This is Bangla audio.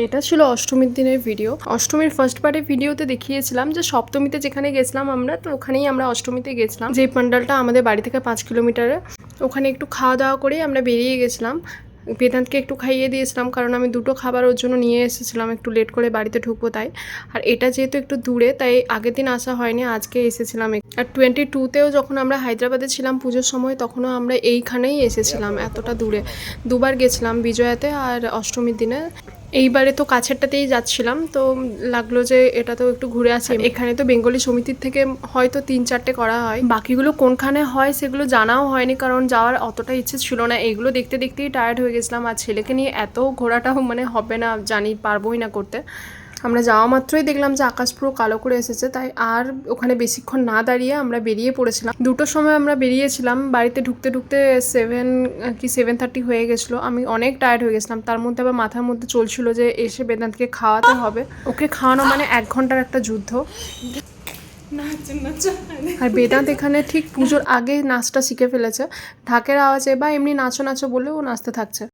এটা ছিল অষ্টমীর দিনের ভিডিও। অষ্টমীর ফার্স্ট পার্টের ভিডিওতে দেখিয়েছিলাম যে সপ্তমীতে যেখানে গেছিলাম আমরা, তো ওখানেই আমরা অষ্টমীতে গেছিলাম, যে প্যান্ডালটা আমাদের বাড়ি থেকে 5 কিলোমিটারে। ওখানে একটু খাওয়া দাওয়া করে আমরা বেরিয়ে গেছিলাম। বেদান্তকে একটু খাইয়ে দিয়েছিলাম, কারণ আমি দুটো খাবার ওর জন্য নিয়ে এসেছিলাম, একটু লেট করে বাড়িতে ঢুকবো তাই। আর এটা যেহেতু একটু দূরে, তাই আগের দিন আসা হয়নি, আজকে এসেছিলাম। আর 22তেও যখন আমরা হায়দ্রাবাদে ছিলাম পুজোর সময়, তখনও আমরা এইখানেই এসেছিলাম, এতটা দূরে। দুবার গেছিলাম, বিজয়াতে আর অষ্টমীর দিনে। এইবারে তো কাছেরটাতেই যাচ্ছিলাম, তো লাগলো যে এটাতেও একটু ঘুরে আসি। এখানে তো বেঙ্গলি সমিতির থেকে হয়তো 3-4টে করা হয়, বাকিগুলো কোনখানে হয় সেগুলো জানাও হয়নি, কারণ যাওয়ার অতটা ইচ্ছে ছিল না। এইগুলো দেখতে দেখতেই টায়ার্ড হয়ে গেছিলাম, আর ছেলেকে নিয়ে এত ঘোরাটাও মানে হবে না, জানি পারবোই না করতে। আমরা যাওয়া মাত্রই দেখলাম যে আকাশ পুরো কালো করে এসেছে, তাই আর ওখানে বেশিক্ষণ না দাঁড়িয়ে আমরা বেরিয়ে পড়েছিলাম। 2টোর সময় আমরা বেরিয়েছিলাম, বাড়িতে ঢুকতে ঢুকতে 7:30 হয়ে গেছিলো। আমি অনেক টায়ার্ড হয়ে গেছিলাম, তার মধ্যে আবার মাথার মধ্যে চলছিল যে এসে বেদান্তকে খাওয়াতে হবে। ওকে খাওয়ানো মানে 1 ঘন্টার একটা যুদ্ধ। আর বেদান্ত এখানে ঠিক পুজোর আগে নাচটা শিখে ফেলেছে, ঢাকের আওয়াজে বা এমনি নাচো নাচো বলে ও নাচতে থাকছে।